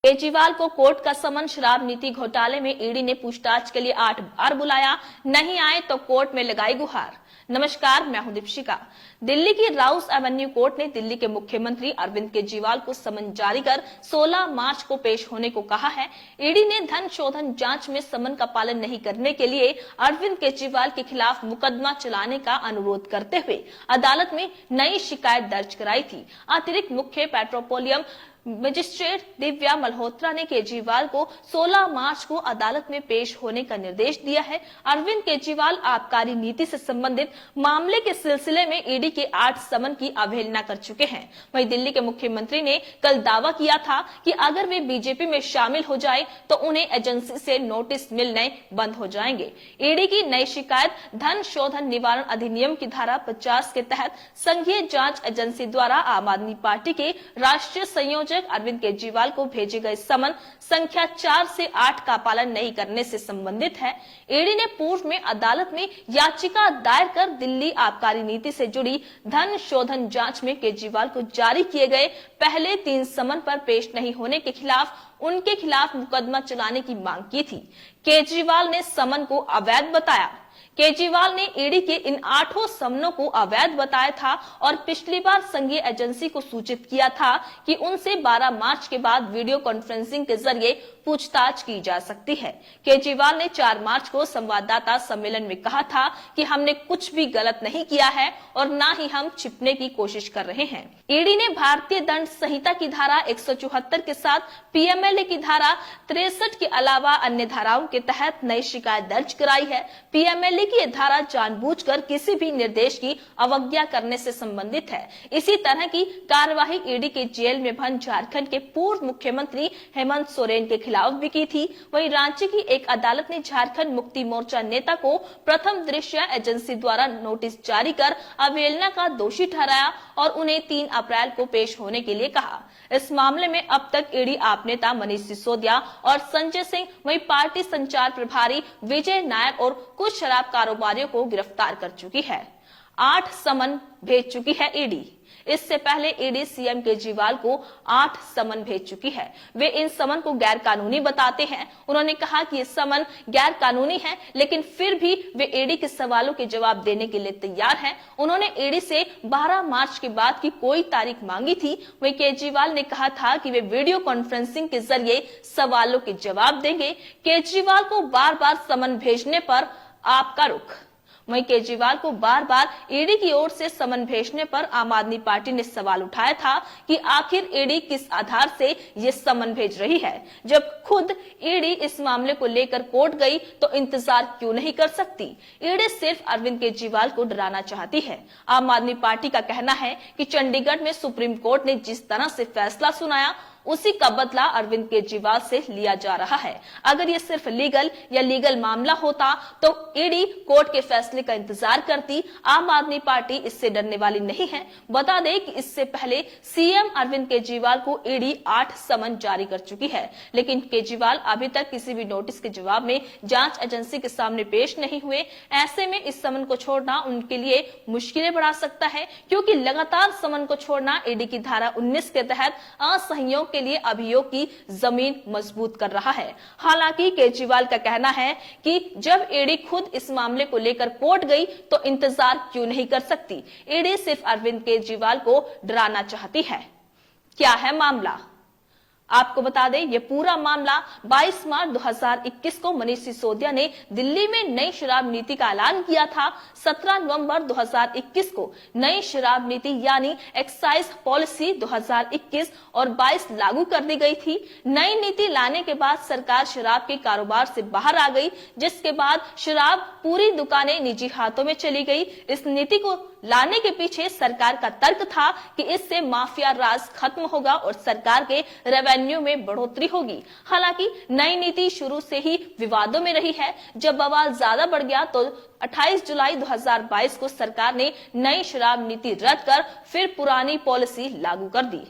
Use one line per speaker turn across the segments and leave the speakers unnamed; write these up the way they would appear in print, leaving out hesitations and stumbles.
केजरीवाल को कोर्ट का समन। शराब नीति घोटाले में ईडी ने पूछताछ के लिए 8 बार बुलाया, नहीं आए तो कोर्ट में लगाई गुहार। नमस्कार, मैं हूं दीपशिका। दिल्ली की राउस एवेन्यू कोर्ट ने दिल्ली के मुख्यमंत्री अरविंद केजरीवाल को समन जारी कर 16 मार्च को पेश होने को कहा है। ईडी ने धन शोधन जांच में समन का पालन नहीं करने के लिए अरविंद केजरीवाल के खिलाफ मुकदमा चलाने का अनुरोध करते हुए अदालत में नई शिकायत दर्ज कराई थी। अतिरिक्त मुख्य पेट्रोलियम मजिस्ट्रेट दिव्या मल्होत्रा ने केजरीवाल को 16 मार्च को अदालत में पेश होने का निर्देश दिया है। अरविंद केजरीवाल आबकारी नीति से संबंधित मामले के सिलसिले में ईडी के 8 समन की अवहेलना कर चुके हैं। वहीं दिल्ली के मुख्यमंत्री ने कल दावा किया था कि अगर वे बीजेपी में शामिल हो जाए तो उन्हें एजेंसी से नोटिस मिलने बंद हो जाएंगे। ईडी की नई शिकायत धन शोधन निवारण अधिनियम की धारा 50 के तहत संघीय जांच एजेंसी द्वारा आम आदमी पार्टी के राष्ट्रीय संयोजक अरविंद केजरीवाल को भेजे गए समन संख्या 4 से 8 का पालन नहीं करने से संबंधित है। ईडी ने पूर्व में अदालत में याचिका दायर कर दिल्ली आबकारी नीति से जुड़ी धन शोधन जांच में केजरीवाल को जारी किए गए पहले 3 समन पर पेश नहीं होने के खिलाफ उनके खिलाफ मुकदमा चलाने की मांग की थी। केजरीवाल ने समन को अवैध बताया। केजरीवाल ने ईडी के इन 8 समनों को अवैध बताया था और पिछली बार संघीय एजेंसी को सूचित किया था कि उनसे 12 मार्च के बाद वीडियो कॉन्फ्रेंसिंग के जरिए पूछताछ की जा सकती है। केजरीवाल ने 4 मार्च को संवाददाता सम्मेलन में कहा था कि हमने कुछ भी गलत नहीं किया है और ना ही हम छिपने की कोशिश कर रहे हैं। ईडी ने भारतीय दंड संहिता की धारा 174 के साथ पीएमएलए की धारा 63 के अलावा अन्य धाराओं के तहत नई शिकायत दर्ज कराई है। पीएमएलए की यह धारा जानबूझकर किसी भी निर्देश की अवज्ञा करने से संबंधित है। इसी तरह की कार्यवाही ईडी के जेल में बंद झारखंड के पूर्व मुख्यमंत्री हेमंत सोरेन के खिलाफ भी की थी। वहीं रांची की एक अदालत ने झारखंड मुक्ति मोर्चा नेता को प्रथम दृष्टया एजेंसी द्वारा नोटिस जारी कर अवहेलना का दोषी ठहराया और उन्हें 3 अप्रैल को पेश होने के लिए कहा। इस मामले में अब तक ईडी आप नेता मनीष सिसोदिया और संजय सिंह, वहीं पार्टी संचार प्रभारी विजय नायक और कुछ शराब कारोबारियों को गिरफ्तार कर चुकी है। 8 समन भेज चुकी है ईडी। इससे पहले ईडी सीएम केजरीवाल को 8 समन भेज चुकी है। वे इन समन को गैर कानूनी बताते हैं। उन्होंने कहा कि ये समन गैर कानूनी है, लेकिन फिर भी वे ईडी के सवालों के जवाब देने के लिए तैयार हैं। उन्होंने ईडी से 12 मार्च के बाद की कोई तारीख मांगी थी। वहीं केजरीवाल ने कहा था कि वे वीडियो कॉन्फ्रेंसिंग के जरिए सवालों के जवाब देंगे। केजरीवाल को बार-बार समन भेजने पर आपका रुख। वहीं केजरीवाल को बार-बार ईडी की ओर से समन भेजने पर आम आदमी पार्टी ने सवाल उठाया था कि आखिर ईडी किस आधार से ये समन भेज रही है। जब खुद ईडी इस मामले को लेकर कोर्ट गई तो इंतजार क्यों नहीं कर सकती। ईडी सिर्फ अरविंद केजरीवाल को डराना चाहती है। आम आदमी पार्टी का कहना है कि चंडीगढ़ में सुप्रीम कोर्ट ने जिस तरह से फैसला सुनाया उसी का बदला अरविंद केजरीवाल से लिया जा रहा है। अगर ये सिर्फ लीगल मामला होता तो ईडी कोर्ट के फैसले का इंतजार करती। आम आदमी पार्टी इससे डरने वाली नहीं है। बता दें कि इससे पहले सीएम अरविंद केजरीवाल को ईडी 8 समन जारी कर चुकी है, लेकिन केजरीवाल अभी तक किसी भी नोटिस के जवाब में जांच एजेंसी के सामने पेश नहीं हुए। ऐसे में इस समन को छोड़ना उनके लिए मुश्किलें बढ़ा सकता है, क्योंकि लगातार समन को छोड़ना ईडी की धारा 19 के तहत असहयोग के लिए अभियोग की जमीन मजबूत कर रहा है। हालांकि केजरीवाल का कहना है कि जब ईडी खुद इस मामले को लेकर कोर्ट गई तो इंतजार क्यों नहीं कर सकती। ईडी सिर्फ अरविंद केजरीवाल को डराना चाहती है। क्या है मामला, आपको बता दें, ये पूरा मामला 22 मार्च 2021 को मनीष सिसोदिया ने दिल्ली में नई शराब नीति का ऐलान किया था। 17 नवंबर 2021 को नई शराब नीति यानी एक्साइज पॉलिसी 2021 और 22 लागू कर दी गई थी। नई नीति लाने के बाद सरकार शराब के कारोबार से बाहर आ गई, जिसके बाद शराब पूरी दुकानें निजी हाथों में चली गई। इस नीति को लाने के पीछे सरकार का तर्क था कि इससे माफिया राज खत्म होगा और सरकार के रेवेन्यू में बढ़ोतरी होगी। हालांकि नई नीति शुरू से ही विवादों में रही है। जब बवाल ज्यादा बढ़ गया तो 28 जुलाई 2022 को सरकार ने नई शराब नीति रद्द कर फिर पुरानी पॉलिसी लागू कर दी।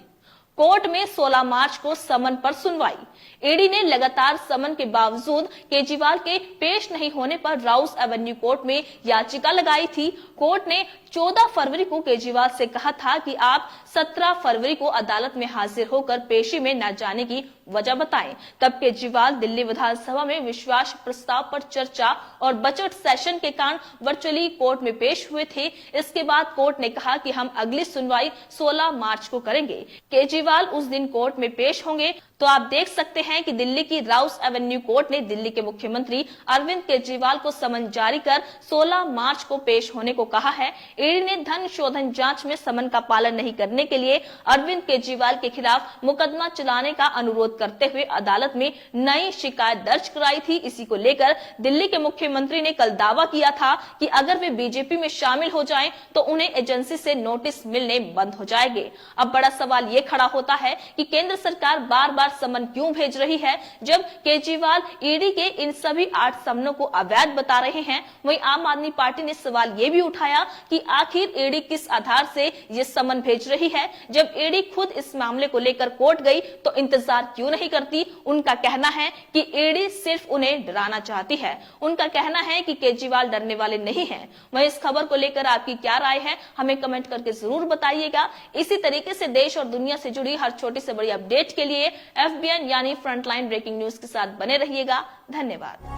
कोर्ट में 16 मार्च को समन पर सुनवाई। ईडी ने लगातार समन के बावजूद केजरीवाल के पेश नहीं होने पर राउस एवेन्यू कोर्ट में याचिका लगाई थी। कोर्ट ने 14 फरवरी को केजरीवाल से कहा था कि आप 17 फरवरी को अदालत में हाजिर होकर पेशी में न जाने की वजह बताएं। तब केजरीवाल दिल्ली विधानसभा में विश्वास प्रस्ताव पर चर्चा और बजट सेशन के कारण वर्चुअली कोर्ट में पेश हुए थे। इसके बाद कोर्ट ने कहा कि हम अगली सुनवाई 16 मार्च को करेंगे। केजरीवाल उस दिन कोर्ट में पेश होंगे। तो आप देख सकते हैं कि दिल्ली की राउस एवेन्यू कोर्ट ने दिल्ली के मुख्यमंत्री अरविंद केजरीवाल को समन जारी कर 16 मार्च को पेश होने को कहा है। ईडी ने धन शोधन जांच में समन का पालन नहीं करने के लिए अरविंद केजरीवाल के खिलाफ मुकदमा चलाने का अनुरोध करते हुए अदालत में नई शिकायत दर्ज कराई थी। इसी को लेकर दिल्ली के मुख्यमंत्री ने कल दावा किया था कि अगर वे बीजेपी में शामिल हो जाएं तो उन्हें एजेंसी से नोटिस मिलने बंद हो जाएंगे। अब बड़ा सवाल ये खड़ा होता है कि केंद्र सरकार बार बार समन क्यों भेज रही है, जब केजरीवाल ईडी के इन सभी 8 समनों को अवैध बता रहे हैं। वहीं आम आदमी पार्टी ने सवाल ये भी उठाया कि आखिर ईडी किस आधार से ये समन भेज रही है। जब ईडी खुद इस मामले को लेकर कोर्ट गई तो इंतजार क्यों नहीं करती। उनका कहना है कि ईडी सिर्फ उन्हें डराना चाहती है। उनका कहना है कि केजरीवाल डरने वाले नहीं हैं। वहीं इस खबर को लेकर आपकी क्या राय है, हमें कमेंट करके जरूर बताइएगा। इसी तरीके से देश और दुनिया से जुड़ी हर छोटी से बड़ी अपडेट के लिए FBN यानी फ्रंटलाइन ब्रेकिंग न्यूज के साथ बने रहिएगा। धन्यवाद।